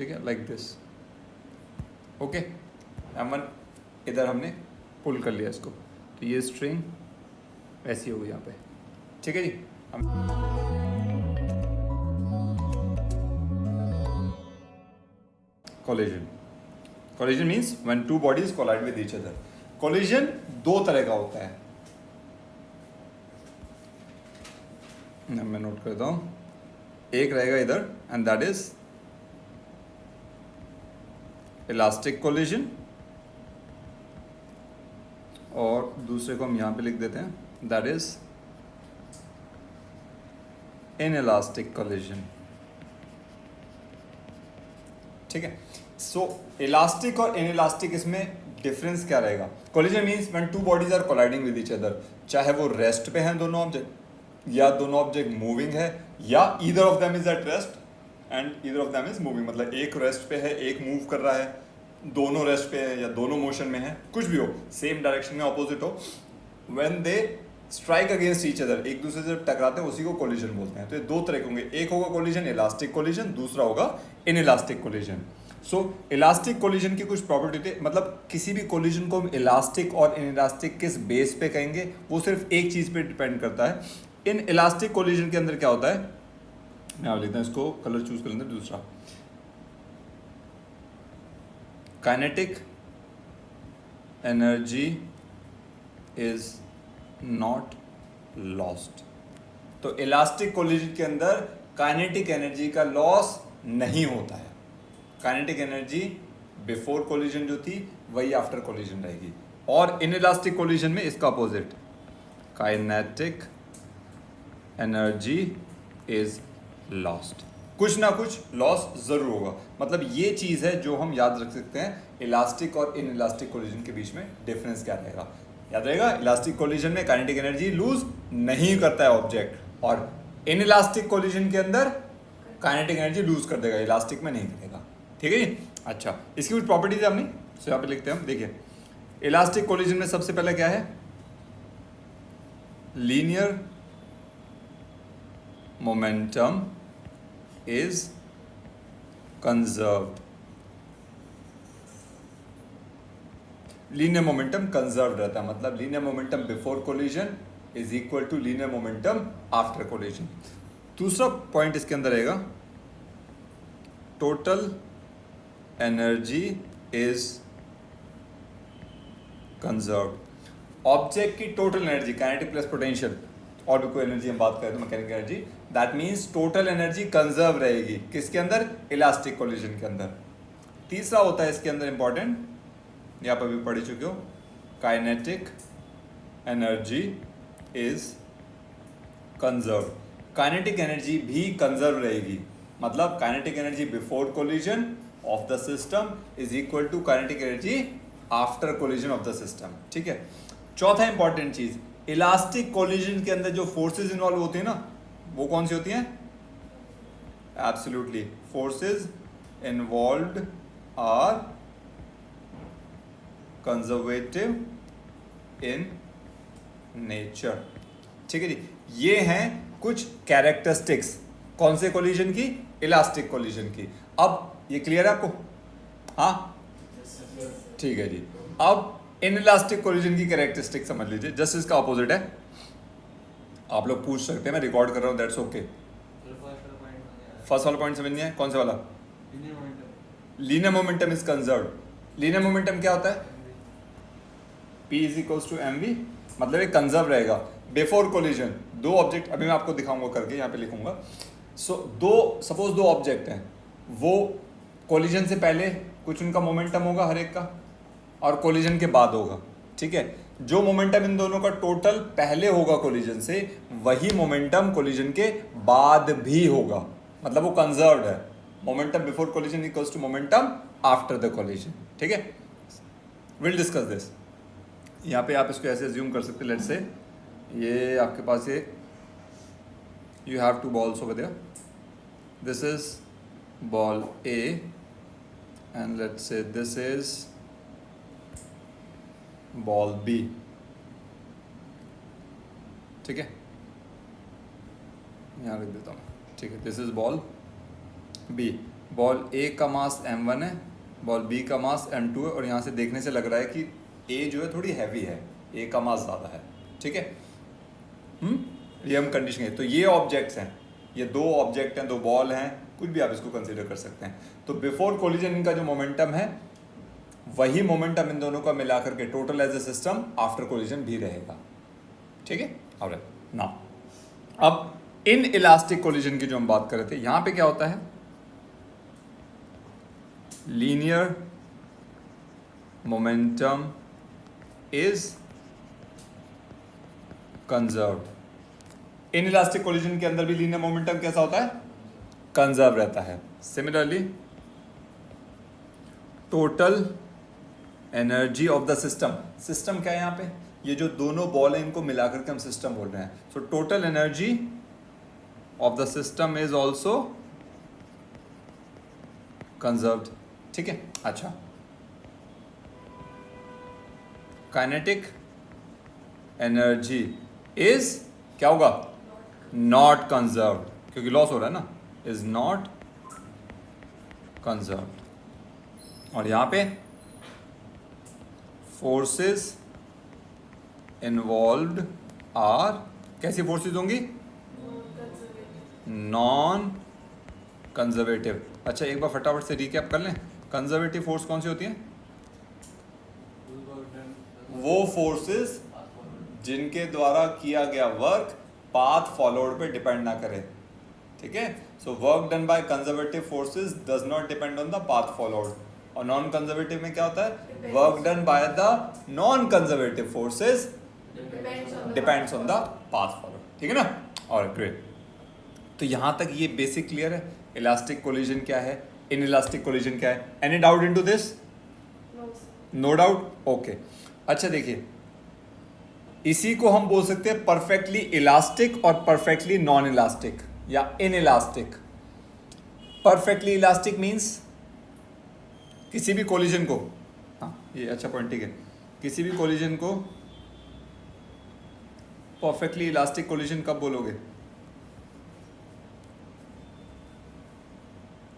ठीक है, like this. Okay, M1 इधर हमने पुल कर लिया इसको, तो ये स्ट्रिंग ऐसी होगी यहाँ पे। ठीक है जी। हम collision, collision means when two bodies collide with each other. Collision दो तरह का होता है, मैं नोट करता हूँ। एक रहेगा इधर and that is elastic collision, और दूसरे को हम यहाँ पे लिख देते हैं, दैट इज इनइलास्टिक कोलिजन। ठीक है, सो इलास्टिक और इनइलास्टिक, इसमें डिफरेंस क्या रहेगा? Collision means when two bodies are colliding with each other, चाहे वो रेस्ट पे हैं दोनों ऑब्जेक्ट, या दोनों ऑब्जेक्ट मूविंग है, या either of them is at rest and either of them is moving, मतलब एक रेस्ट पे है एक मूव कर रहा है, दोनों रेस्ट पे है या दोनों मोशन में है, कुछ भी हो, सेम डायरेक्शन में ऑपोजिट हो, when they strike against each other, एक दूसरे से टकराते हैं, उसी को कोलिजन बोलते हैं। तो ये दो तरह के होंगे, एक होगा कोलिजन इलास्टिक कोलिजन, दूसरा होगा inelastic collision. So elastic collision की कुछ प्रॉपर्टी थी, मतलब किसी भी कोलिजन को हम इलास्टिक और इनइलास्टिक किस बेस पे कहेंगे, वो सिर्फ एक चीज पे डिपेंड करता है। इन इलास्टिक कोलिजन के अंदर क्या होता है, मैं आप लिखता हूं, इसको कलर चूज कर लेते हैं दूसरा, kinetic energy is not lost. तो इलास्टिक कोलिजन के अंदर काइनेटिक एनर्जी का लॉस नहीं होता है। काइनेटिक एनर्जी बिफोर कोलिजन जो थी वही आफ्टर कोलिजन रहेगी, और इनइलास्टिक कोलिजन में इसका opposite, kinetic energy is lost. कुछ ना कुछ लॉस जरूर होगा, मतलब ये चीज है जो हम याद रख सकते हैं। इलास्टिक और इनइलास्टिक कोलिजन के बीच में डिफरेंस क्या रहेगा, याद रहेगा, इलास्टिक कोलिजन में काइनेटिक एनर्जी लूज नहीं करता है ऑब्जेक्ट, और इनइलास्टिक कोलिजन के अंदर काइनेटिक एनर्जी लूज कर देगा, इलास्टिक में नहीं करेगा। ठीक है जी। अच्छा, इसकी कुछ प्रॉपर्टीज है हमने, तो यहाँ पे लिखते हैं हम, देखिए इलास्टिक कोलिजन में सबसे पहले क्या है, linear momentum is conserved. Linear momentum conserve रहता है, मतलब linear momentum before collision is equal to linear momentum after collision. दूसरा पॉइंट इसके अंदर रहेगा, total energy is conserved. Object की total energy, kinetic plus potential, और भी कोई एनर्जी हम बात करें तो mechanical energy, that means total energy conserve रहेगी, किसके अंदर, इलास्टिक कोलिजन के अंदर। तीसरा होता है इसके अंदर इंपॉर्टेंट, यहाँ पर भी पढ़ चुके हो, kinetic energy is conserve. Kinetic energy भी कंजर्व रहेगी, मतलब kinetic energy before collision of the system is equal to kinetic energy after collision of the system. ठीक है। चौथा इंपॉर्टेंट चीज, इलास्टिक कोलिजन के अंदर जो फोर्सेज इन्वॉल्व होती है ना, वो कौन सी होती हैं, absolutely, forces involved are conservative in nature. ठीक है जी। ये हैं कुछ कैरेक्टरिस्टिक्स, कौन से कोलिजन की, इलास्टिक कोलिजन की। अब ये क्लियर है आपको? हाँ, ठीक है जी। अब इनइलास्टिक कोलिजन की कैरेक्टरिस्टिक समझ लीजिए, जस्ट इसका ऑपोजिट है। आप लोग पूछ सकते हैं, मैं रिकॉर्ड कर रहा हूँ, दैट्स ओके। फर्स्ट वाला पॉइंट समझ नहीं है, कौन सा वाला, linear momentum is conserved. Linear momentum क्या होता है, P is equals to mv, मतलब ये कंजर्व रहेगा बिफोर कोलिजन। दो ऑब्जेक्ट, अभी मैं आपको दिखाऊंगा करके, यहाँ पे लिखूंगा। सपोज दो ऑब्जेक्ट हैं, वो कोलिजन से पहले कुछ उनका मोमेंटम होगा हर एक का, और कोलिजन के बाद होगा। ठीक है। जो मोमेंटम इन दोनों का टोटल पहले होगा कोलिजन से, वही मोमेंटम कोलिजन के बाद भी होगा, मतलब वो कंजर्व्ड है। Momentum before collision equals to momentum after the collision. ठीक है, विल डिस्कस दिस। यहाँ पे आप इसको ऐसे अज्यूम कर सकते, लेट्स से ये आपके पास ये, you have two balls over there, this is ball A and let's say this is ball B। ठीक है, यहाँ लिख देता हूँ। ठीक है, this is ball B। Ball A का मास m1 है, बॉल बी का मास m2 है, और यहाँ से देखने से लग रहा है कि ए जो है थोड़ी हैवी है, ए का मास ज़्यादा है, ठीक है। ये हम कंडीशन है। तो ये ऑब्जेक्ट्स हैं, ये दो ऑब्जेक्ट हैं, दो बॉल हैं, कुछ भी आप इसको कंसीडर कर सकते हैं। तो बिफोर कोलिजन इनका जो मोमेंटम है वही मोमेंटम इन दोनों का मिलाकर के total as a system after collision भी रहेगा, ठीक है। ऑलराइट, नाउ अब इन इलास्टिक कोलिजन की जो हम बात कर रहे थे, यहां पे क्या होता है, linear momentum is conserved. In elastic collision के अंदर भी लीनियर मोमेंटम कैसा होता है, कंजर्व रहता है। Similarly total energy of the system, system क्या है यहाँ पे, ये जो दोनों बॉल हैं इनको मिलाकर के हम सिस्टम बोल रहे हैं। So total energy of the system is also conserved, ठीक है। अच्छा, काइनेटिक एनर्जी इज क्या होगा, नॉट कंजर्व्ड, क्योंकि लॉस हो रहा है ना, इज नॉट कंजर्व्ड। और यहां पे फोर्सेस इन्वॉल्व्ड आर, कैसी फोर्सेस होंगी, नॉन कंजर्वेटिव। अच्छा, एक बार फटाफट से रिकैप कर लें, कंजर्वेटिव फोर्स कौन सी होती है, वो फोर्सेस जिनके द्वारा किया गया वर्क पाथ फॉलोड पे डिपेंड ना करे, ठीक है। So work done by conservative forces does not depend on the path followed, और नॉन कंजर्वेटिव में क्या होता है, work done by the non conservative forces depends on the path followed, ठीक है ना। और ग्रेट, तो यहां तक ये बेसिक क्लियर है, इलास्टिक कोलिजन क्या है, इन इलास्टिक कोलिजन क्या है। Any doubt into this, no doubt, okay. अच्छा देखिए, इसी को हम बोल सकते हैं परफेक्टली इलास्टिक और परफेक्टली नॉन इलास्टिक या inelastic. Perfectly elastic means किसी भी कोलिजन को, हाँ ये अच्छा पॉइंट, ठीक है, किसी भी कोलिजन को परफेक्टली इलास्टिक कोलिजन कब बोलोगे,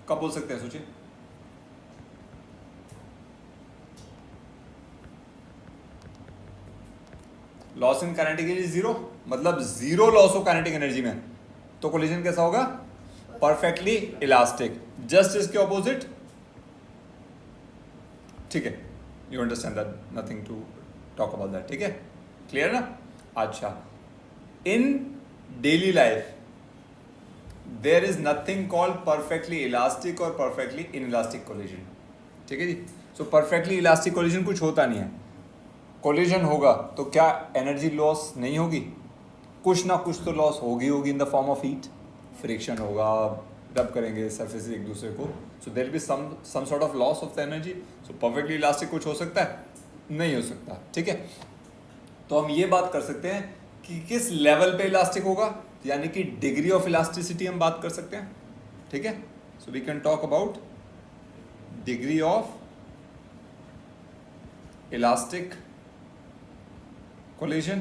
कब बोल सकते हैं, सोचिए। Loss in kinetic energy zero, मतलब zero loss of kinetic energy में, तो कोलिजन कैसा होगा, परफेक्टली इलास्टिक। जस्ट इसके ऑपोजिट, ठीक है, you understand that, nothing to talk about that, ठीक है, क्लियर ना। अच्छा, in daily life there is nothing called perfectly elastic और परफेक्टली इनइलास्टिक कोलिजन, ठीक है जी। सो परफेक्टली इलास्टिक कोलिजन कुछ होता नहीं है, कोलिजन होगा तो क्या एनर्जी लॉस नहीं होगी, कुछ ना कुछ तो लॉस होगी in the form of heat, friction होगा, रब करेंगे सरफेस एक दूसरे को, so there be some sort of loss of the energy. So perfectly elastic कुछ हो सकता है, नहीं हो सकता, ठीक है। तो हम ये बात कर सकते हैं कि किस लेवल पे इलास्टिक होगा, यानी कि डिग्री ऑफ इलास्टिसिटी हम बात कर सकते हैं, ठीक है। So we can talk about degree of elastic collision,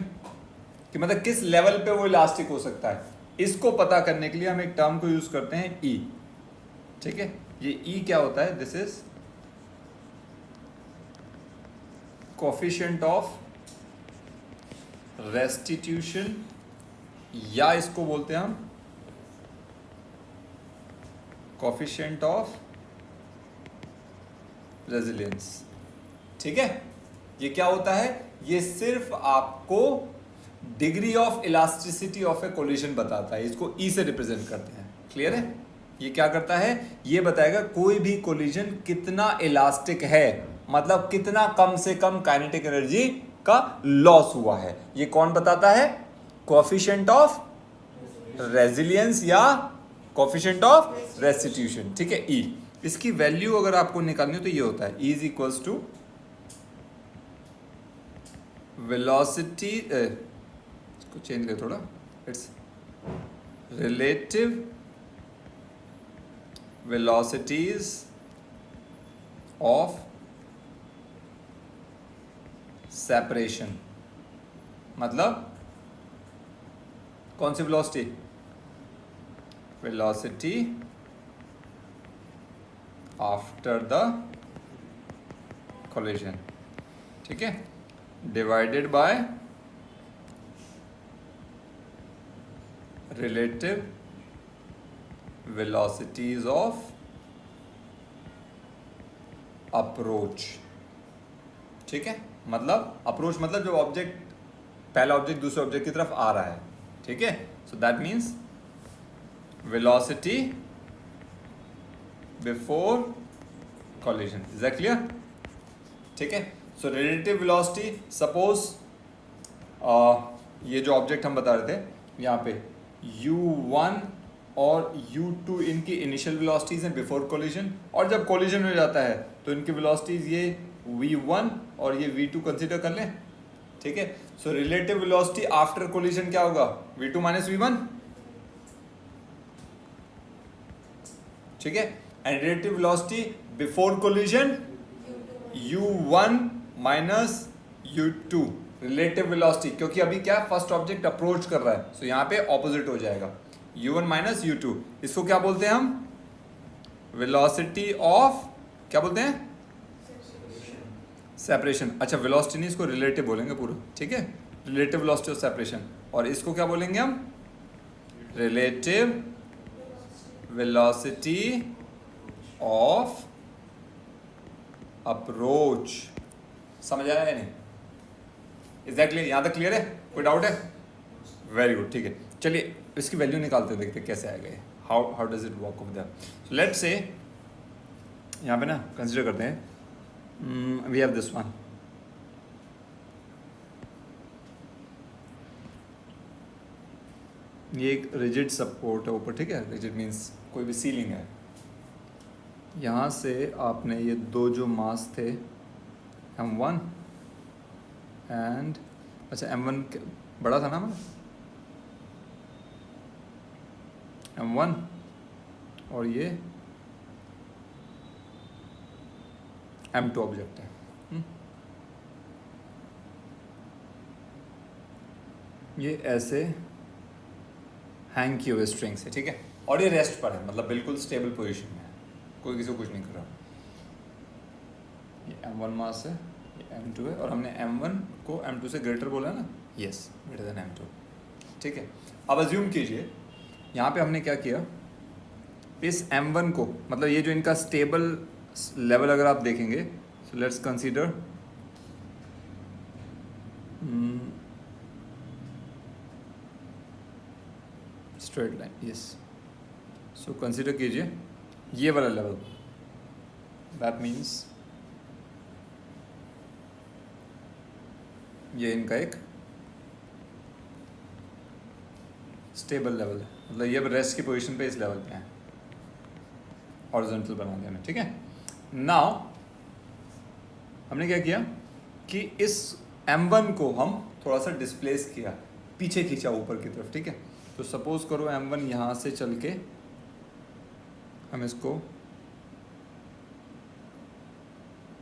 कि मतलब किस लेवल पे वो इलास्टिक हो सकता है। इसको पता करने के लिए हम एक टर्म को यूज करते हैं ई, ठीक है। ये ई क्या होता है, this is coefficient of restitution, या इसको बोलते हैं हम कोफिशिएंट ऑफ रेजिलियंस, ठीक है। ये क्या होता है, ये सिर्फ आपको degree of elasticity of A collision बताता है, इसको ई से रिप्रेजेंट करते हैं, क्लियर है। ये क्या करता है, ये बताएगा कोई भी कोलिजन कितना इलास्टिक है, मतलब कितना कम से कम काइनेटिक एनर्जी का लॉस हुआ है। ये कौन बताता है, कोएफिशिएंट ऑफ रेजिलियंस या कोएफिशिएंट ऑफ रेस्टिट्यूशन, ठीक है, ई। इसकी वैल्यू अगर आपको निकालनी हो तो ये होता है, e is equals to velocity, इसको चेंज कर थोड़ा, it's relative velocities of separation, मतलब कौन सी velocity, velocity after the collision, ठीक है, divided by relative velocities of approach, ठीक है। मतलब अप्रोच मतलब जो ऑब्जेक्ट, पहला ऑब्जेक्ट दूसरे ऑब्जेक्ट की तरफ आ रहा है, ठीक है। So that means velocity before collision, is that clear, ठीक है। सो रिलेटिव वेलोसिटी, सपोज ये जो ऑब्जेक्ट हम बता रहे थे यहाँ पे u1 और u2 इनकी इनिशियल वेलोसिटीज हैं बिफोर कोलिजन, और जब कोलिजन हो जाता है तो इनकी वेलोसिटीज ये v1 और ये v2 कंसीडर कर लें, ठीक है। So relative velocity after collision क्या होगा, v2 माइनस v1, ठीक है। And relative velocity before collision u1 minus u2 relative velocity, क्योंकि अभी क्या फर्स्ट ऑब्जेक्ट अप्रोच कर रहा है, सो यहाँ पे ऑपोजिट हो जाएगा, u1 माइनस u2। इसको क्या बोलते हैं हम, वेलोसिटी ऑफ, क्या बोलते हैं, सेपरेशन। अच्छा, वेलोसिटी नहीं, इसको रिलेटिव बोलेंगे पूरा, ठीक है, रिलेटिव वेलोसिटी ऑफ सेपरेशन। और इसको क्या बोलेंगे हम, रिलेटिव वेलोसिटी ऑफ अप्रोच। समझ आया या नहीं, इज दैट क्लियर, यहाँ तक क्लियर है, कोई डाउट है, वेरी गुड, ठीक है। चलिए इसकी वैल्यू निकालते देखते कैसे आएगा ये, how does it work of that. So let's say यहाँ पे ना कंसिडर करते हैं, वी हैव दिस वन, ये एक रिजिड सपोर्ट है ऊपर, ठीक है, रिजिड मीन्स कोई भी सीलिंग है, यहाँ से आपने ये दो जो मास थे m1 एंड, अच्छा m1 बड़ा था ना हमारा, m1 और ये m2 ऑब्जेक्ट है, ये ऐसे हैंग किए हुए स्ट्रिंग से, ठीक है, और ये रेस्ट पर है, मतलब बिल्कुल स्टेबल पोजीशन में है, कोई किसी को कुछ नहीं कर रहा। ये m1 मास है, ये m2 है, और हमने m1 को m2 से ग्रेटर बोला है ना, यस, ग्रेटर देन m2, ठीक है। अब अज्यूम कीजिए यहाँ पे हमने क्या किया, इस m1 को, मतलब ये जो इनका स्टेबल लेवल अगर आप देखेंगे, so let's consider straight line, yes, so consider कीजिए ये वाला लेवल, दैट मीन्स ये इनका एक स्टेबल लेवल है, मतलब ये रेस्ट की पोजीशन पे इस लेवल पे है, हॉरिजॉन्टल बना दिया हमने, ठीक है। नाउ हमने क्या किया कि इस m1 को हम थोड़ा सा डिस्प्लेस किया, पीछे खींचा ऊपर की तरफ, ठीक है। तो सपोज करो m1 यहाँ से चल के हम इसको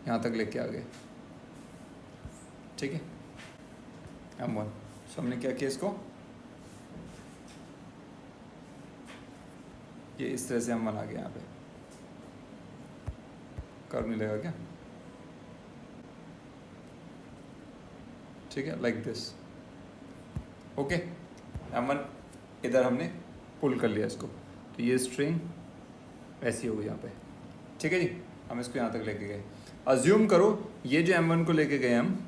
यहाँ तक लेके आ गए, ठीक है, m1। सो हमने क्या किया, इसको ये इस तरह से m1 आ गया, यहाँ पे कर्व नहीं लगेगा क्या, ठीक है, लाइक दिस, ओके। m1 इधर हमने पुल कर लिया इसको, तो ये स्ट्रिंग ऐसी होगी यहाँ पे, ठीक है जी। हम इसको यहाँ तक लेके गए, अज्यूम करो ये जो m1 को लेके गए हम,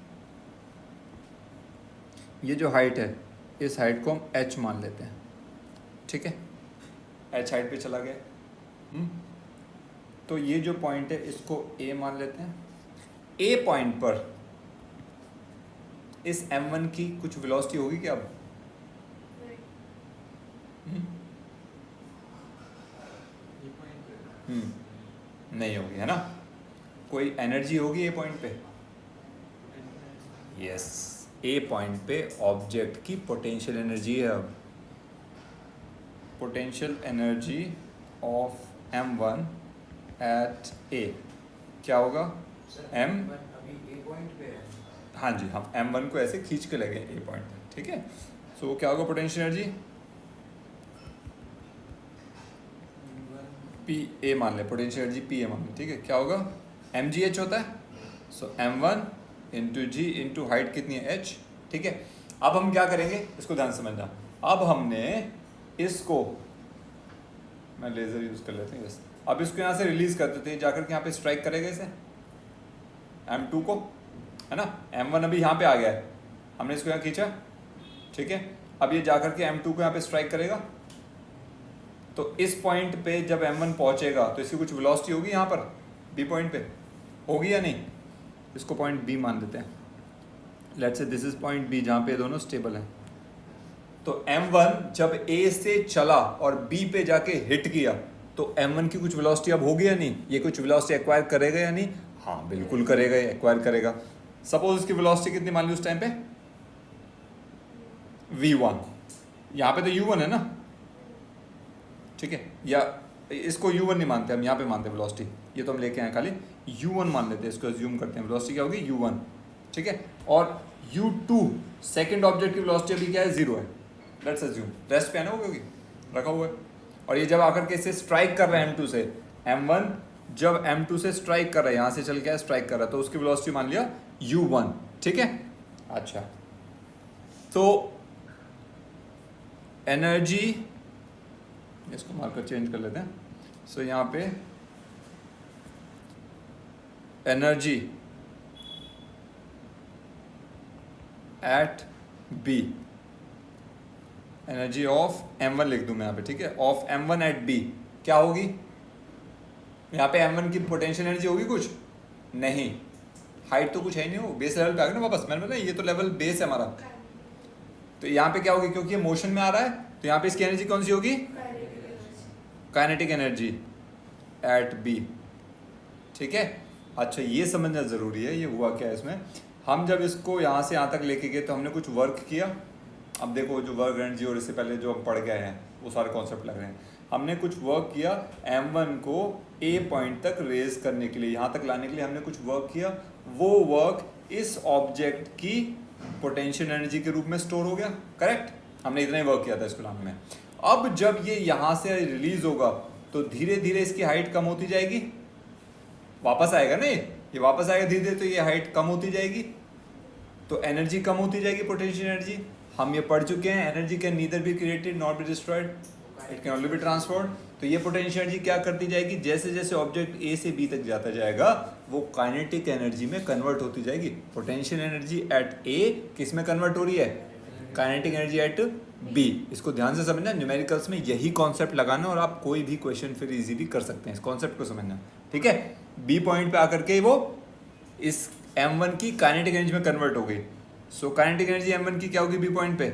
ये जो हाइट है, इस हाइट को हम h मान लेते हैं, ठीक है, h हाइट पे चला गया, तो ये जो पॉइंट है इसको a मान लेते हैं। a पॉइंट पर इस m1 की कुछ वेलोसिटी होगी क्या अब, नहीं होगी, है ना, कोई एनर्जी होगी ए पॉइंट पे, यस, ए पॉइंट पे ऑब्जेक्ट की पोटेंशियल एनर्जी है। अब potential energy of m1 at A क्या होगा, m, अभी ए पॉइंट पे है, हाँ जी, हम m1 को ऐसे खींच के लगे ए पॉइंट पे, ठीक है। सो क्या होगा पोटेंशियल एनर्जी, पी ए मान ले, पोटेंशियल एनर्जी पी ए मान ले, ठीक है। क्या होगा, एम जी एच होता है, सो एम वन इंटू जी इंटू हाइट कितनी है, एच, ठीक है। अब हम क्या करेंगे, इसको ध्यान समझना। अब हमने इसको, मैं लेजर यूज कर लेते हैं, यस। अब इसको यहाँ से रिलीज कर देते हैं, जाकर के यहाँ पे स्ट्राइक करेगा इसे M2 को, है ना। M1 अभी यहाँ पे आ गया है, हमने इसको यहाँ खींचा, ठीक है। अब ये जाकर के M2 को यहाँ पे स्ट्राइक करेगा, तो इस पॉइंट पे जब M1 पहुंचेगा तो इसकी कुछ वेलोसिटी होगी यहाँ पर B पॉइंट पे, होगी या नहीं। इसको पॉइंट B मान देते हैं, let's say this is point B जहाँ पे दोनों स्टेबल हैं। तो M1 जब A से चला और B पे जाके हिट किया तो M1 की कुछ वेलोसिटी अब होगी या नहीं, ये कुछ वेलोसिटी एक्वायर करेगा या नहीं, हाँ बिल्कुल करेगा, एक्वायर करेगा। सपोज इसकी वेलोसिटी कितनी मान ली उस टाइम पे, v1, यहाँ पे तो u1 है ना, ठीक है। या इसको u1 नहीं मानते हम, यहाँ पे मानते हैं वेलोसिटी, ये तो हम लेके आए खाली u1 मान लेते हैं, इसको अज्यूम करते हैं। वेलोसिटी क्या होगी, u1, ठीक है। और u2 सेकंड ऑब्जेक्ट की वेलोसिटी अभी क्या है, 0 है, लेट्स अज्यूम, रेस्ट पे है ना वो, क्योंकि रखा हुआ है। और ये जब आकर के इसे स्ट्राइक कर रहा है M2 से, M1 जब M2 से स्ट्राइक कर रहा है, यहाँ से चल के स्ट्राइक कर रहा है, तो उसकी वेलोसिटी मान लिया u1, ठीक है। अच्छा, तो एनर्जी, इसको मार्कर चेंज कर लेते हैं। सो यहाँ पे energy at B, energy of M1 लिख दूं मैं यहाँ पे, ठीक है, ऑफ M1 एट B क्या होगी, यहाँ पे M1 की पोटेंशियल एनर्जी होगी कुछ नहीं, हाइट तो कुछ है नहीं, वो बेस लेवल पे आ गया ना वापस, मैंने बताया ये तो लेवल बेस है हमारा। तो यहाँ पे क्या होगी, क्योंकि ये मोशन में आ रहा है, तो यहाँ पे इसकी एनर्जी कौन सी होगी, काइनेटिक एनर्जी एट B, ठीक है। अच्छा, ये समझना ज़रूरी है, ये हुआ क्या है इसमें। हम जब इसको यहाँ से यहाँ तक लेके गए तो हमने कुछ वर्क किया। अब देखो जो वर्क एनर्जी और इससे पहले जो हम पढ़ गए हैं वो सारे कॉन्सेप्ट लग रहे हैं। हमने कुछ वर्क किया M1 को A पॉइंट तक रेज करने के लिए, यहाँ तक लाने के लिए हमने कुछ वर्क किया। वो वर्क इस ऑब्जेक्ट की पोटेंशियल एनर्जी के रूप में स्टोर हो गया, करेक्ट। हमने इतना ही वर्क किया था इसको लाने में। अब जब ये यहाँ से रिलीज होगा तो धीरे धीरे इसकी हाइट कम होती जाएगी, वापस आएगा ना ये वापस आएगा धीरे धीरे, तो ये हाइट कम होती जाएगी, तो एनर्जी कम होती जाएगी, पोटेंशियल एनर्जी। हम ये पढ़ चुके हैं, energy can neither be created not be destroyed, it can only be transferred. तो ये पोटेंशियल एनर्जी क्या करती जाएगी, जैसे जैसे ऑब्जेक्ट ए से बी तक जाता जाएगा वो काइनेटिक एनर्जी में कन्वर्ट होती जाएगी। पोटेंशियल एनर्जी एट ए किस में कन्वर्ट हो रही है, काइनेटिक एनर्जी एट बी। इसको ध्यान से समझना, न्यूमेरिकल्स में यही कॉन्सेप्ट लगाना और आप कोई भी क्वेश्चन फिर इजीली कर सकते हैं, इस कॉन्सेप्ट को समझना, ठीक है। बी पॉइंट पे आकर के वो इस M1 की काइनेटिक एनर्जी में कन्वर्ट हो गई। सो काइनेटिक एनर्जी M1 की क्या होगी बी पॉइंट पे,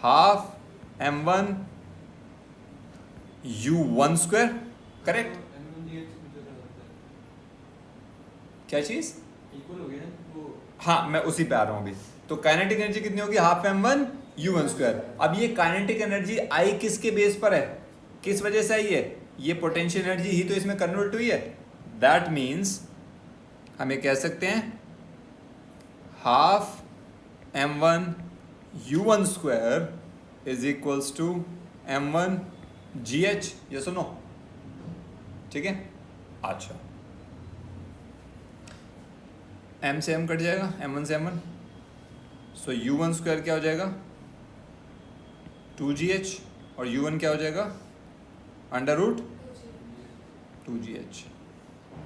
half M1 U1 square, correct. क्या चीज, हाँ मैं उसी पे आ रहा हूँ अभी। तो काइनेटिक एनर्जी कितनी होगी, हाफ M1 U1 स्क्वायर। अब ये काइनेटिक एनर्जी आई किसके बेस पर है, किस वजह से आई है, ये पोटेंशियल एनर्जी ही तो इसमें कन्वर्ट हुई है। दैट मीन्स हम ये कह सकते हैं half M1 U1 square is equals to M1 GH, ये सुनो, ठीक है। अच्छा, M से M कट जाएगा, M1 से M1, सो U1 स्क्वायर क्या हो जाएगा 2GH, और U1 क्या हो जाएगा अंडर रूट 2GH।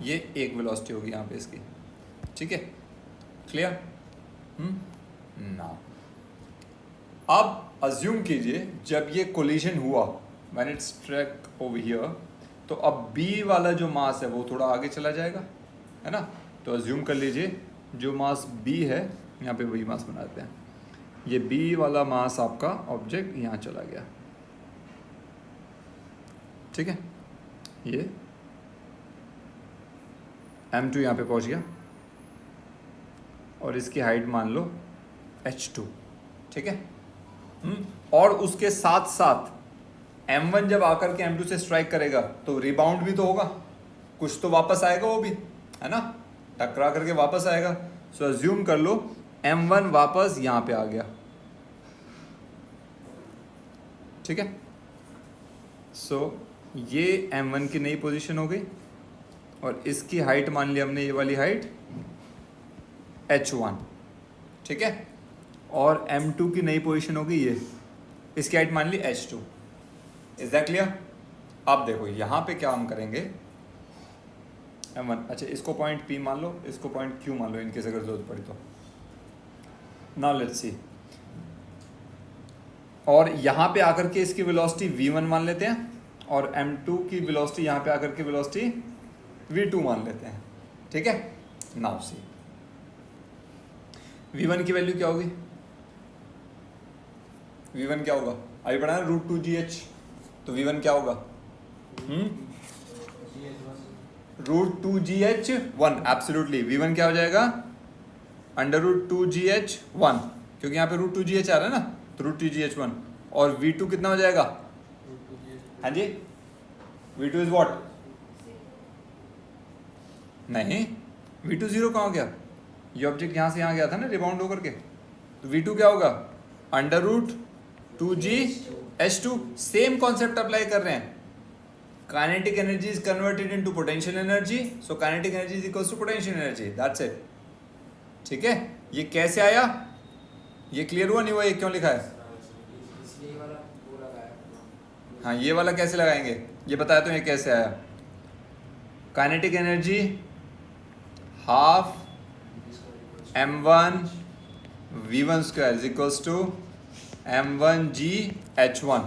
ये एक वेलोसिटी होगी यहाँ पे इसकी, ठीक है, क्लियर। नाउ अब अज्यूम कीजिए जब ये कोलिजन हुआ, when it struck over here, तो अब B वाला जो मास है वो थोड़ा आगे चला जाएगा, है ना। तो अज्यूम कर लीजिए जो मास B है, यहाँ पे वही मास बनाते हैं, ये B वाला मास आपका ऑब्जेक्ट यहाँ चला गया, ठीक है। ये M2 यहाँ पे पहुँच गया और इसकी हाइट मान लो H2, ठीक है। और उसके साथ साथ M1 जब आकर के M2 से स्ट्राइक करेगा तो रिबाउंड भी तो होगा, कुछ तो वापस आएगा वो भी, है ना, टकरा करके वापस आएगा। सो अज्यूम कर लो M1 वापस यहाँ पे आ गया, ठीक है। सो ये m1 की नई पोजीशन हो गई और इसकी हाइट मान ली हमने, ये वाली हाइट h1, ठीक है। और m2 की नई पोजीशन होगी ये, इसकी हाइट मान ली h2। Is that clear? अब देखो यहाँ पे क्या हम करेंगे, m1, अच्छा इसको पॉइंट p मान लो, इसको पॉइंट q मान लो इनकेस अगर जरूरत पड़ी तो। नाउ लेट्स सी, और यहाँ पे आकर के इसकी वेलोसिटी v1 मान लेते हैं और m2 की वेलोसिटी यहाँ पे आकर के वेलोसिटी v2 मान लेते हैं, ठीक है। नाउ सी, v1 की वैल्यू क्या होगी? v1 क्या होगा? अभी पढ़ा ना √2gh, तो v1 क्या होगा? √2gh1, absolutely. v1 क्या हो जाएगा? √2gh1, क्योंकि यहाँ पे √2gh आ रहा है ना, तो √2gh1। और v2 कितना हो जाएगा? हाँ जी, v2 इज व्हाट? नहीं, v2 0 कहाँ हो गया? ये ऑब्जेक्ट यहाँ से यहाँ गया था ना रिबाउंड होकर के, तो v2 क्या होगा? √2gh2। सेम कॉन्सेप्ट अप्लाई कर रहे हैं। Kinetic energy is converted into potential energy, so kinetic energy is equals to potential energy, that's it, ठीक है। ये कैसे आया, ये क्लियर हुआ नहीं हुआ, ये क्यों लिखा है? इसलिए ये वाला वो लगाया। हाँ, ये वाला कैसे लगाएंगे ये बताया तो, ये कैसे आया? Kinetic energy half m1 v1 square is equals to m1g h1,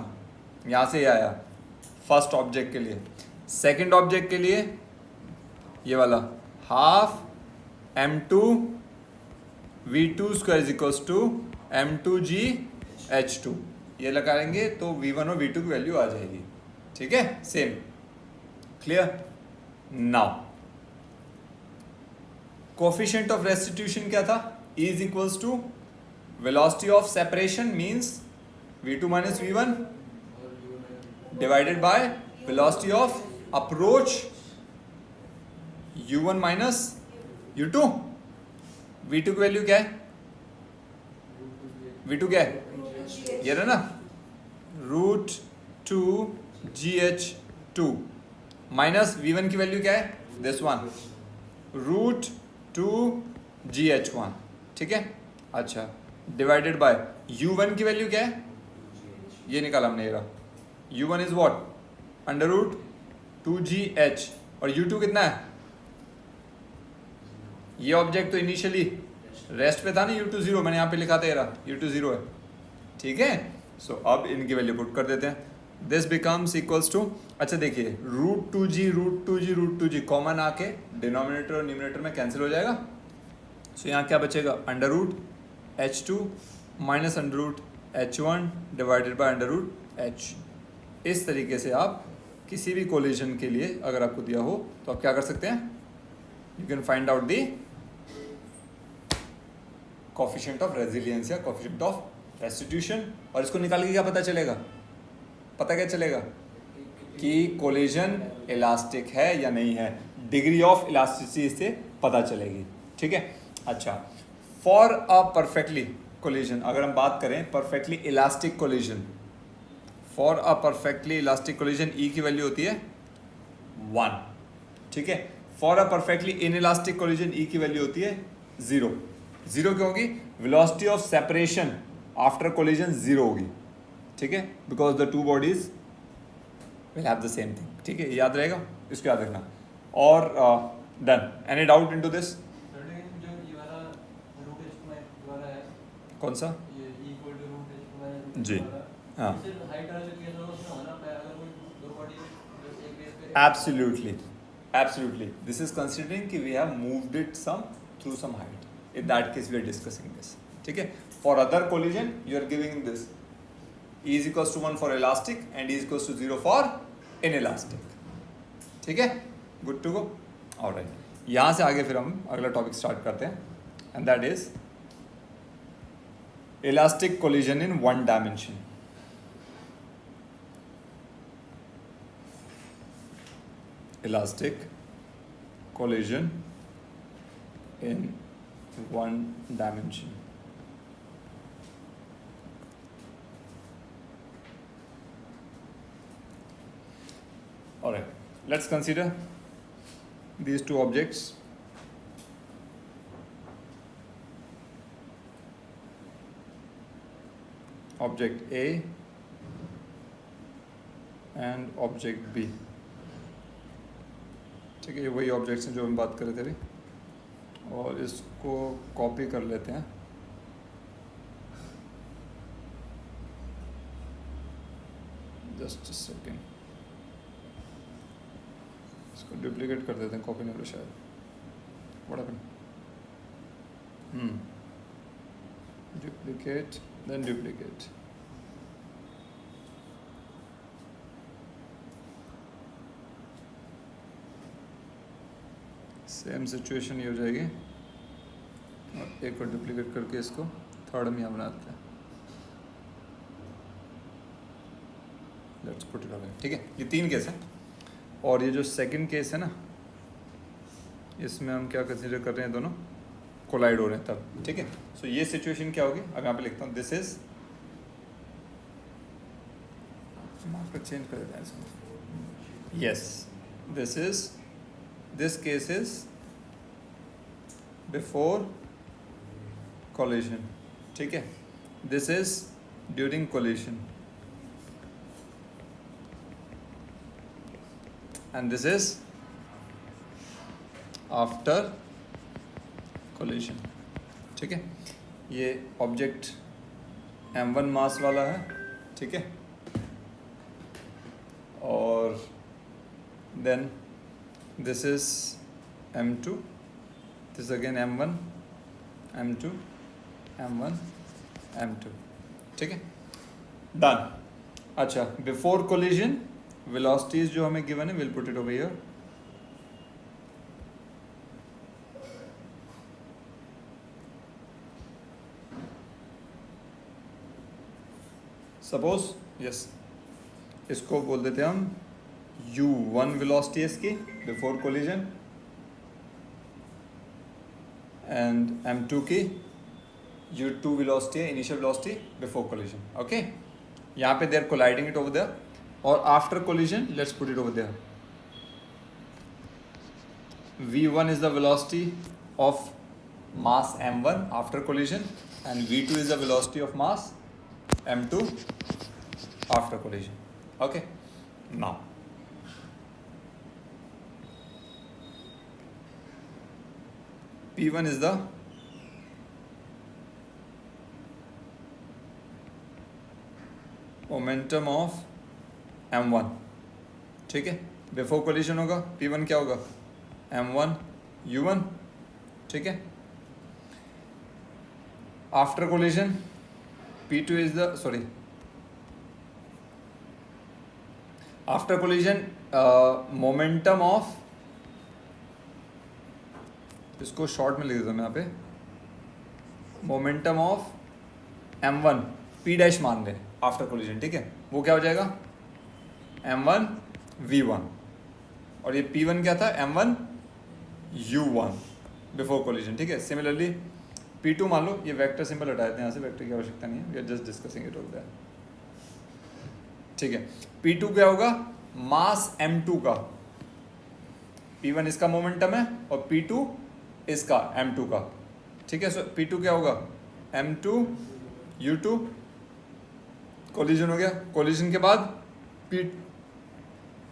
यहाँ से ये आया फर्स्ट ऑब्जेक्ट के लिए। सेकंड ऑब्जेक्ट के लिए ये वाला half m2 v2 square is equals to m2g h2, ये लगाएंगे तो v1 और v2 की वैल्यू आ जाएगी, ठीक है। Same, clear? Now coefficient of restitution क्या था? E is equals to velocity of separation means v2 minus v1 divided by velocity of approach u1 minus u2। v2 की वैल्यू क्या है? v2 क्या है? ये रहा ना, √2gh2 माइनस v1 की वैल्यू क्या है? दिस वन, √2gh1, ठीक है। अच्छा, डिवाइडेड बाय u1 की वैल्यू क्या है? ये निकाला हमने, ये रहा u1 इज व्हाट? √2gh, और u2 कितना है? ये ऑब्जेक्ट तो इनिशियली रेस्ट पे था ना, u2 0, मैंने यहाँ पे लिखा था, ये रहा u2 0 है, ठीक है। सो अब इनकी वैल्यू पुट कर देते हैं। दिस बिकम्स इक्वल्स टू, अच्छा देखिए, √2g कॉमन आके डिनोमिनेटर और न्यूमरेटर में कैंसिल हो जाएगा। सो यहाँ क्या बचेगा? √h2 minus √h1 divided by √h। इस तरीके से आप किसी भी कोलिजन के लिए अगर आपको दिया हो तो आप क्या कर सकते हैं? You can find out the coefficient of resilience या कोफिशिएंट ऑफ रेस्टिट्यूशन, और इसको निकाल के क्या पता चलेगा? पता क्या चलेगा कि कोलिजन इलास्टिक है या नहीं है, डिग्री ऑफ इलास्टिसिटी से पता चलेगी, ठीक है। अच्छा, फॉर अ परफेक्टली कोलिजन, अगर हम बात करें perfectly elastic collision, for a perfectly elastic collision e की वैल्यू होती है 1, ठीक है। For a perfectly inelastic collision e की वैल्यू होती है 0। 0 क्यों होगी? Velocity of separation after collision 0 होगी, ठीक है, because the two bodies will have the same thing, ठीक है, याद रहेगा, इसको याद रखना। और done. Any doubt into this? कौन सा? जी, हाँ, absolutely, absolutely, this is considering कि we have moved it some through some height, in that case we are discussing this, ठीक है। For other collision you are giving this E is equals to 1 for elastic and E is equals to 0 for inelastic, ठीक है, good to go. Alright, यहाँ से आगे फिर हम अगला टॉपिक स्टार्ट करते हैं, and that is elastic collision in 1 dimension. Elastic collision in 1 dimension. Alright, let's consider these two objects. Object A and object B. ठीक है, ये वही ऑब्जेक्ट्स हैं जो हम बात कर रहे थे अभी, और इसको कॉपी कर लेते हैं. जस्ट अ सेकेंड, इसको डुप्लीकेट कर देते हैं, कॉपी नहीं हो रहा शायद. What happened? Duplicate, then duplicate. Same situation ये हो जाएगी, और एक और डुप्लीकेट करके इसको थर्ड में यहाँ बनाते हैं. Let's put it away. ठीक है, ये 3 केस है, और ये जो सेकंड केस है ना, इसमें हम क्या कंसीडर कर रहे हैं, दोनों कोलाइड हो रहे हैं तब. ठीक है, सो ये सिचुएशन क्या होगी, अब यहाँ पे लिखता हूँ, दिस इज, मार्कर चेंज कर देते हैं इसको. Yes, this is, this case is before collision. ठीक है, this is during collision, and this is after collision. ठीक है, ये ऑब्जेक्ट m1 मास वाला है. ठीक है, और then this is m2, this is again m1, m2, m1, m2. ठीक है, डन. अच्छा, बिफोर कोलिजन वेलोसिटीज जो हमें गिवन है, will put it over here. Suppose, yes, इसको बोल देते हैं हम u1 वेलोसिटी इसकी बिफोर कोलिजन, एंड m2 की u2 वेलोसिटी है, initial velocity before collision. Okay, यहाँ पे they are colliding it over there, और after collision let's put it over there. v1 is the velocity of mass m1 after collision, and v2 is the velocity of mass m2 after collision. Okay, now P1 is the momentum of M1. ठीक है, before collision होगा, P1 क्या होगा, M1 U1. ठीक है, after collision P2 is the, sorry, after collision momentum of, इसको short में लिख देता हूँ मैं यहाँ पे, momentum of m1 p dash मान लें आफ्टर कोलिजन. ठीक है, वो क्या हो जाएगा, m1 v1, और ये p1 क्या था, m1 u1 बिफोर कोलिजन. ठीक है, सिमिलरली p2 मान लो, ये वेक्टर सिंबल हटा देते हैं यहाँ से, वेक्टर की आवश्यकता नहीं है, we are just discussing it over there. ठीक है, p2 क्या होगा, मास m2 का, p1 इसका मोमेंटम है और p2 इसका m2 का. ठीक है, सो p2 क्या होगा, m2 u2, कोलिजन हो गया. कोलिजन के बाद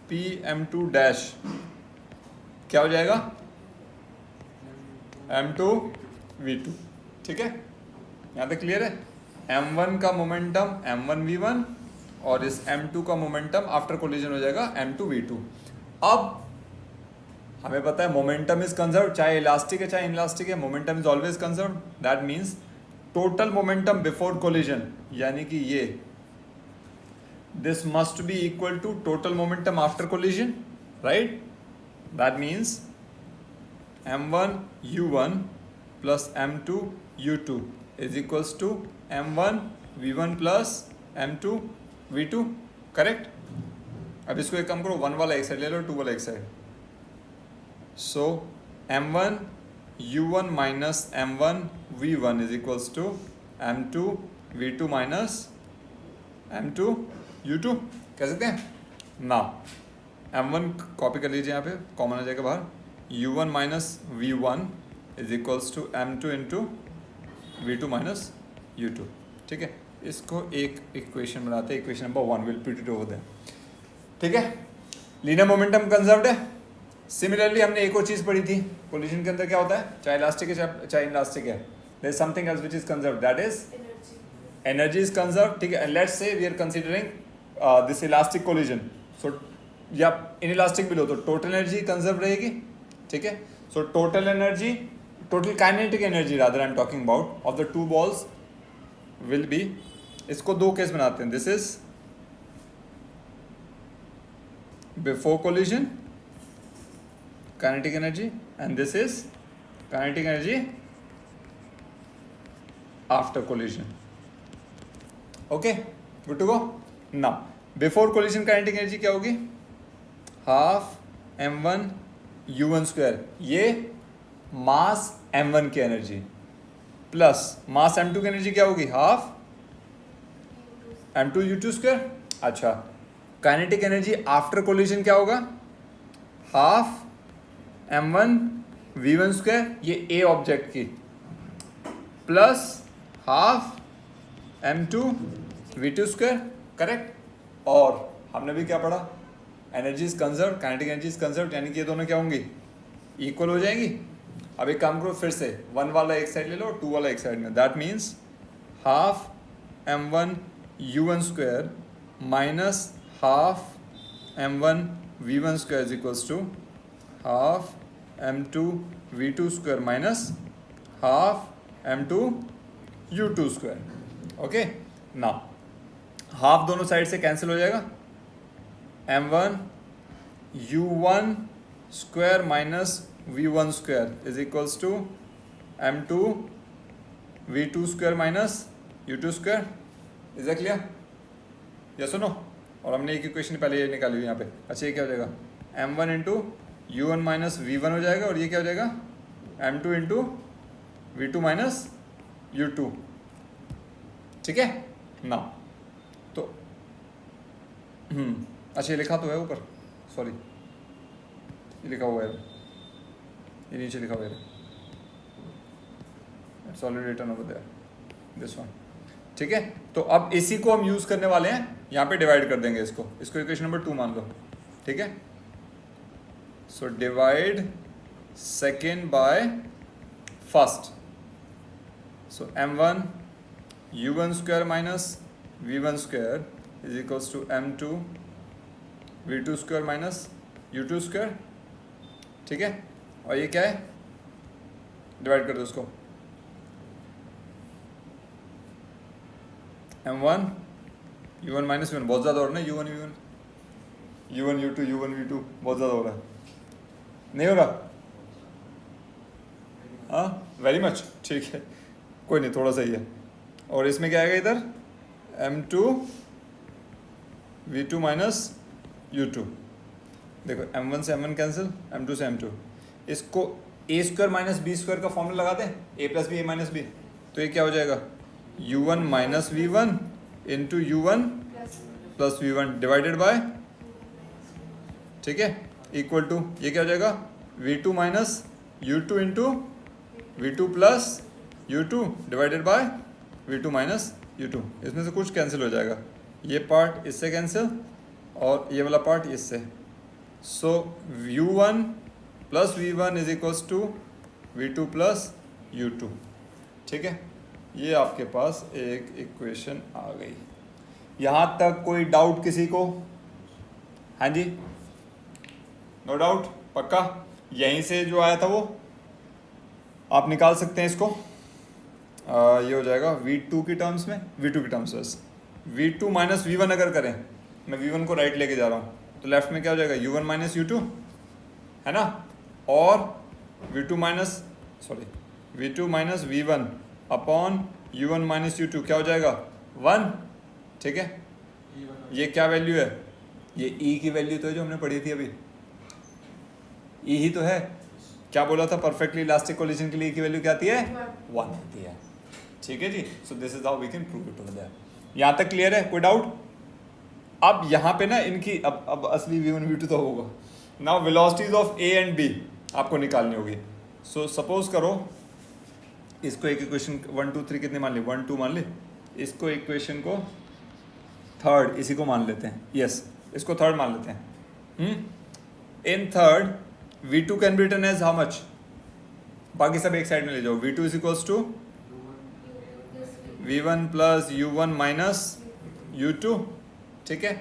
p m2 डैश क्या हो जाएगा, m2 v2. ठीक है, यहाँ तक क्लियर है. m1 का मोमेंटम m1 v1, और इस m2 का मोमेंटम आफ्टर कोलिजन हो जाएगा m2 v2. अब हमें पता है मोमेंटम इज कंजर्व, चाहे इलास्टिक है चाहे इनलास्टिक है, momentum is always conserve. That means total momentum before collision, यानी कि ये this must be equal to total momentum after collision, right. That means m1 u1 plus m2 u2 is equals to m1 v1 plus m2 v2. Correct. अब इसको एक काम करो, 1 वाला एक साइड ले लो, 2 वाला एक side. So m1 u1 minus m1 v1 is equals to m2 v2 minus m2 u2. कह सकते हैं. Now m1 कॉपी कर लीजिए, यहाँ पे कॉमन आ जाएगा बाहर, u1 minus v1 is equals to m2 into v2 minus u2। ठीक है, इसको एक इक्वेशन बनाते हैं, equation number 1 will put it over there. ठीक है, लीनियर मोमेंटम कंजर्व्ड है। सिमिलरली हमने एक और चीज़ पढ़ी थी, कोलिजन के अंदर क्या होता है, चाहे इलास्टिक है चाहे इनलास्टिक है, there is something else which is conserved, that is energy is conserved. ठीक है, and let's say we are considering this elastic collision, so या इनइलास्टिक भी लो तो टोटल एनर्जी कंजर्व रहेगी। ठीक है, so total energy, total kinetic energy rather I am talking about of the two balls will be, इसको दो case बनाते हैं, this is before collision kinetic energy and this is kinetic energy after collision. Okay, good to go. Now before collision kinetic energy क्या होगी, half m1 u1 square, ये मास m1 की energy plus mass m2 की energy क्या होगी, half m2 u2 square. अच्छा, kinetic energy after collision क्या होगा, हाफ m1 v1 स्क्वायर, ये a ऑब्जेक्ट की, plus half m2 v2 square, correct. और हमने भी क्या पढ़ा, energy is conserve, kinetic energy is conserve, यानी कि ये दोनों क्या होंगी, इक्वल हो जाएंगी। अब एक काम करो, फिर से 1 वाला एक साइड ले लो, 2 वाला एक साइड में, that means half m1 u1 square minus half m1 v1 square is equals to half m2 v2 square minus half m2 u2 square. Okay, now half दोनों साइड से कैंसिल हो जाएगा, m1 u1 square minus v1 square is equals to m2 v2 square minus u2 square. Is that clear, yes और no? और हमने एक equation पहले ये निकाली हुई यहाँ पे। अच्छा, ये क्या हो जाएगा, m1 into u1 minus v1 हो जाएगा, और ये क्या हो जाएगा, m2 into v2 minus u2। ठीक है ना, तो अच्छा, ये लिखा तो है ऊपर, सॉरी ये लिखा हुआ है, ये नीचे लिखा हुआ है, it's already written over there, this one. ठीक है, तो अब इसी को हम यूज करने वाले हैं, यहाँ पे डिवाइड कर देंगे इसको इक्वेशन नंबर 2 मान लो। ठीक है, so divide second by first, so m1 u1 square minus v1 square is equals to m2 v2 square minus u2 square. ठीक है, और ये क्या है, डिवाइड कर दो उसको, m1 u1 माइनस v1, बहुत ज़्यादा हो रहा है ना, u1 v1 u1 u2 u1 v2 बहुत ज़्यादा हो रहा है, नहीं हो रहा? हाँ, वेरी मच, ठीक है, कोई नहीं, थोड़ा सा ही है। और इसमें क्या आएगा इधर, m2 v2 माइनस u2, देखो m1 से m1 कैंसिल, m2 से m2, इसको a square minus b square का फॉर्मूला लगा दें, a plus b a minus b, तो ये क्या हो जाएगा, u1 minus v1 into u1 plus v1 divided by, ठीक है, इक्वल टू, ये क्या हो जाएगा, v2 minus u2 into v2 plus u2 divided by v2 minus u2। इसमें से कुछ कैंसिल हो जाएगा, ये पार्ट इससे कैंसिल और ये वाला पार्ट इससे, so u1 plus v1 is equals to v2 plus u2। ठीक है, ये आपके पास एक इक्वेशन आ गई। यहाँ तक कोई डाउट किसी को? हाँ जी, नो डाउट, पक्का? यहीं से जो आया था वो आप निकाल सकते हैं इसको, ये हो जाएगा v2 की टर्म्स में, v2 की टर्म्स बस, v2 माइनस v1 अगर करें, मैं v1 को राइट लेके जा रहा हूँ, तो लेफ्ट में क्या हो जाएगा, u1 माइनस u2 है ना, और v2 minus v1 upon u1 minus u2 क्या हो जाएगा, 1। ठीक है, ये क्या वैल्यू है, ये e की वैल्यू तो है जो हमने पढ़ी थी अभी, e ही तो है। क्या बोला था, परफेक्टली इलास्टिक कोलिजन के लिए e की वैल्यू क्या आती है, 1 आती है। ठीक है जी, so this is how we can prove it over there. यहाँ तक क्लियर है, कोई डाउट? अब यहाँ पे ना इनकी अब असली V1 V2 तो होगा। Now velocities of A and B आपको निकालनी होगी। सो सपोज करो इसको एक इक्वेशन 1 2 3 कितने मान ली, 1 2 मान ली, इसको इक्वेशन को थर्ड इसी को मान लेते हैं, यस इसको थर्ड मान लेते हैं। In third V2 can be written as how much, बाकी सब एक साइड में ले जाओ, V2 is equals to V1 plus U1 minus U2, ठीक है।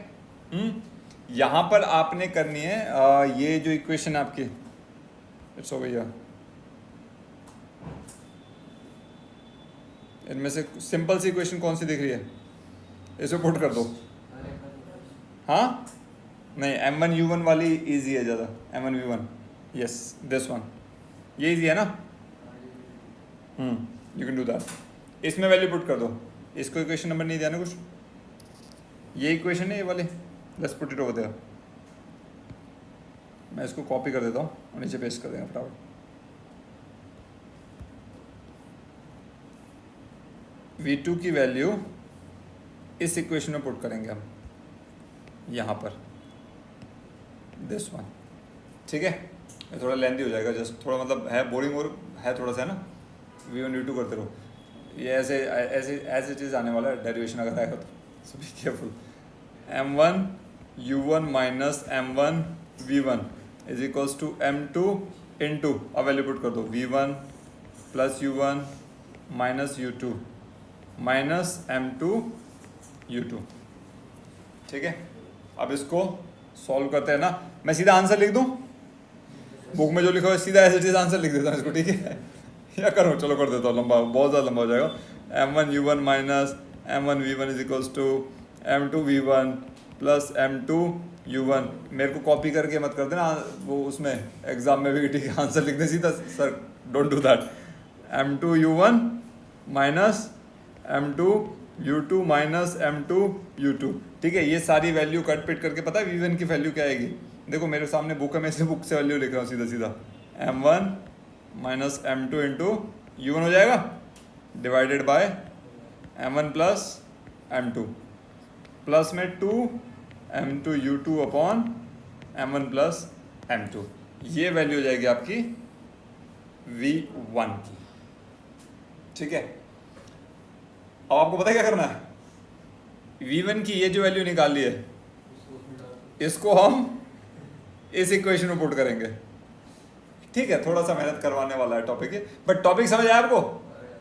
यहाँ पर आपने करनी है ये जो इक्वेशन आपकी इट्स ओवर हियर, इनमें से सिंपल सी इक्वेशन कौन सी दिख रही है, इसे पुट कर दो। हाँ नहीं, M1 U1 वाली इजी है ज़्यादा, M1 V1, yes this one, ये इजी है ना, यू कैन डू दैट। इसमें वैल्यू पुट कर दो, इसको इक्वेशन नंबर नहीं दिया ना कुछ, ये इक्वेशन है ये वाली, let's put it over there. मैं इसको कॉपी कर देता हूँ और नीचे पेस्ट कर देंगे फटाफट। V2 की वैल्यू इस इक्वेशन में पुट करेंगे हम, यहाँ पर दिस वन, ठीक है। ये थोड़ा लेंथी हो जाएगा, जस्ट थोड़ा मतलब है बोरिंग और है थोड़ा सा है ना, V1 V2 करते रहो, ये ऐसे ऐसे एज इट इज आने वाला है डेरिवेशन अगर आएगा तो, so be careful. M1 U1 minus M1 V1 is equals to M2 into, अब वैल्यू पुट कर दो, V1 plus U1 minus U2 minus M2 U2, ठीक है। अब इसको सॉल्व करते हैं ना, मैं सीधा आंसर लिख दूं, बुक में जो लिखा है सीधा ऐसे चीज आंसर लिख देता हूँ इसको, ठीक है या करो, चलो कर देता हूँ, लंबा बहुत ज़्यादा लंबा हो जाएगा। M1 U1 minus M1 V1 is equals to M2 V1 plus M2 U1, मेरे को कॉपी करके मत कर देना वो उसमें एग्जाम में भी, ठीक है, आंसर लिख दे सीधा, sir don't do that. M2 U1 minus M2 U2 minus M2 U2, ठीक है। ये सारी वैल्यू कट पिट करके पता है V1 की वैल्यू क्या आएगी, देखो मेरे सामने बुक है, मैं इसे बुक से वैल्यू लिख रहा हूँ सीधा सीधा, M1 minus M2 into U1 हो जाएगा divided by M1 plus M2 plus में 2 M2 U2 upon M1 plus M2, ये वैल्यू हो जाएगी आपकी V1 की, ठीक है। अब आपको पता है क्या करना है, V1 की ये जो वैल्यू निकाल ली है इसको हम इस इक्वेशन में पुट करेंगे, ठीक है। थोड़ा सा मेहनत करवाने वाला है टॉपिक है, बट टॉपिक समझ आया आपको,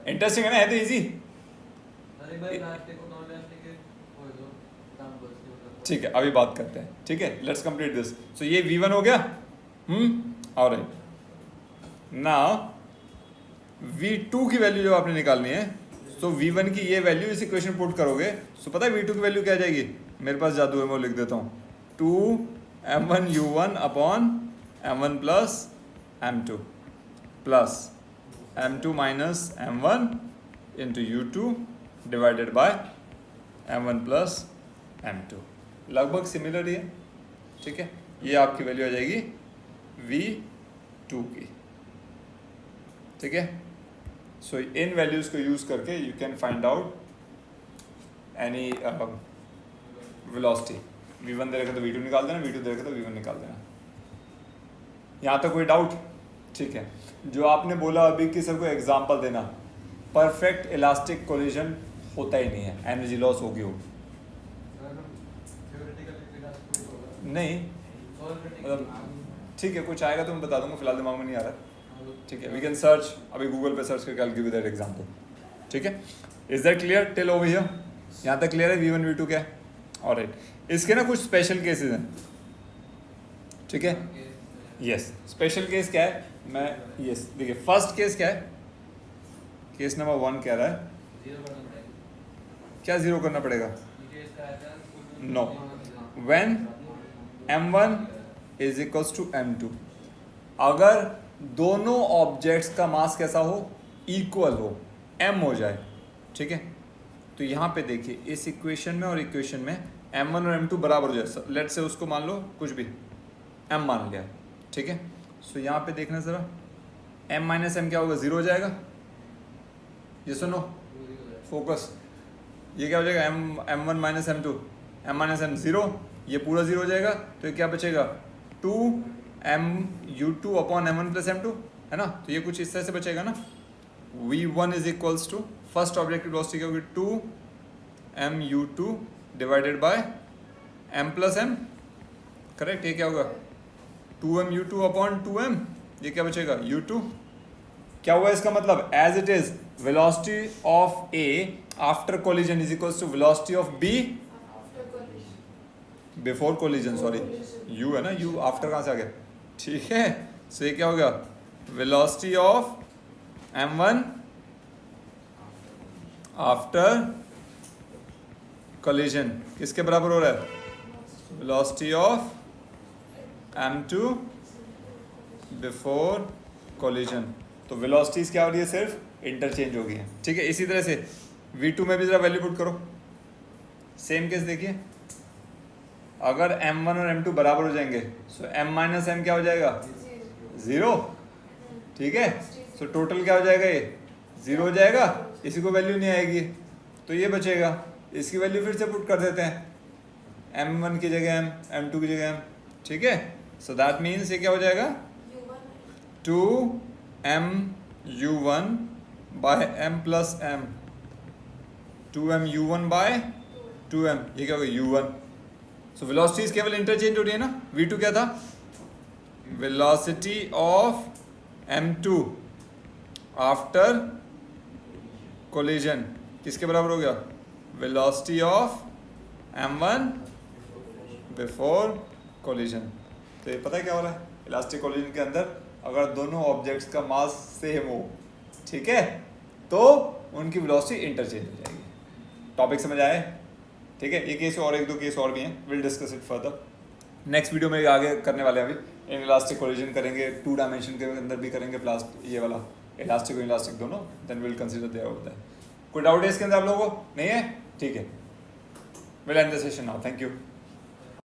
इंटरेस्टिंग है ना, है तो इजी, ठीक है। अभी बात करते हैं, ठीक है, लेट्स कंप्लीट दिस। सो ये V1 हो गया, ऑलराइट। नाउ V2 की वैल्यू जो आपने निकालनी है, सो V1 की ये वैल्यू इस इक्वेशन पुट करोगे, सो पता है V2 की वैल्यू क्या आ जाएगी, मेरे पास जादू है मैं लिख देता हूँ, 2 M1 U1 upon M1 plus M2 plus M2 minus M1 into U2 divided bye M1 plus M2, लगभग सिमिलर ही है, ठीक है। ये आपकी वैल्यू आ जाएगी V2 की, ठीक है। सो इन वैल्यूज को यूज करके you can find out any velocity, V1 दे रखा तो V2 निकाल देना, V2 दे रखा तो V1 निकाल देना। यहाँ तक कोई डाउट, ठीक है। जो आपने बोला अभी कि सर को एग्जांपल देना, परफेक्ट इलास्टिक कोलिजन होता ही नहीं है, एनर्जी लॉस होगी हो नहीं, ठीक है, कुछ आएगा तो मैं बता दूंगा, फिलहाल दिमाग में नहीं आ रहा, ठीक है। वी कैन सर्च, अभी गूगल पे सर्च करके I will give you that example, ठीक है। Is that clear till over here, यहाँ तक क्लियर है V1 V2 क्या है, ऑलराइट। इसके ना कुछ स्पेशल केसेस हैं, ठीक है, यस। स्पेशल केस क्या है, मैं यस देखिए, फर्स्ट केस क्या है, केस नंबर 1 कह रहा है क्या जीरो करना पड़ेगा, no, when M1 is equals to M2, अगर दोनों ऑब्जेक्ट्स का मास कैसा हो, इक्वल हो, M हो जाए, ठीक है। तो यहाँ पे देखिए इस इक्वेशन में और इक्वेशन में M1 और M2 बराबर हो जाए, लेट से उसको मान लो कुछ भी M मान लिया, ठीक है। सो यहाँ पे देखना जरा, M माइनस M क्या होगा, 0 हो जाएगा, ये सुनो फोकस, ये क्या हो जाएगा M1 minus M2, m minus M 0, ये पूरा 0 हो जाएगा, तो ये क्या बचेगा 2mu2 upon m1 plus m2, है ना। तो ये कुछ इस तरह से बचेगा ना, v1 is equals to first objective velocity क्या होगी 2mu2 divided by m plus m, correct. ये क्या होगा 2mu2 अपॉन 2m, ये क्या बचेगा u2। क्या हुआ इसका मतलब, as it is velocity of a after collision is equals to velocity of b before collision, sorry u है ना, u आफ्टर कहाँ से आ गया, ठीक है। सो ये क्या होगा velocity of m1 after collision किसके बराबर हो रहा है, velocity of m2 before collision. तो वेलोसिटीज क्या हो रही है, सिर्फ इंटरचेंज हो गई है, ठीक है। इसी तरह से v2 में भी जरा वैल्यू पुट करो, सेम केस देखिए, अगर m1 और m2 बराबर हो जाएंगे सो m माइनस m क्या हो जाएगा 0, ठीक है। सो टोटल क्या हो जाएगा, ये 0 हो जाएगा, इसी को वैल्यू नहीं आएगी तो ये बचेगा, इसकी वैल्यू फिर से पुट कर देते हैं, m1 की जगह m, m2 की जगह m, ठीक है। सो दैट मीन्स ये क्या हो जाएगा 2mu1 by m plus m, 2mu1 by 2m, ये क्या होगा u1। सो वेलोसिटीज केवल इंटरचेंज हो रही है ना, v2 क्या था, velocity of m2 after collision किसके बराबर हो गया, velocity of m1 before collision. तो ये पता है क्या हो रहा है, इलास्टिक कोलिजन के अंदर अगर दोनों ऑब्जेक्ट्स का मास सेम हो, ठीक है, तो उनकी वेलोसिटी इंटरचेंज हो जाएगी। टॉपिक समझ आए, ठीक है। ये केस और एक दो केस और भी हैं, will discuss it further next video में, आगे करने वाले हैं। अभी इन इलास्टिक कोलिजन करेंगे, 2 डायमेंशन के अंदर भी करेंगे, प्लस ये वाला इलास्टिक और इलास्टिक दोनों, देन विल कंसीडर देयर होता है। कोई डाउट है इसके अंदर आप लोगों को, नहीं है, ठीक है। Will and the session now, thank you.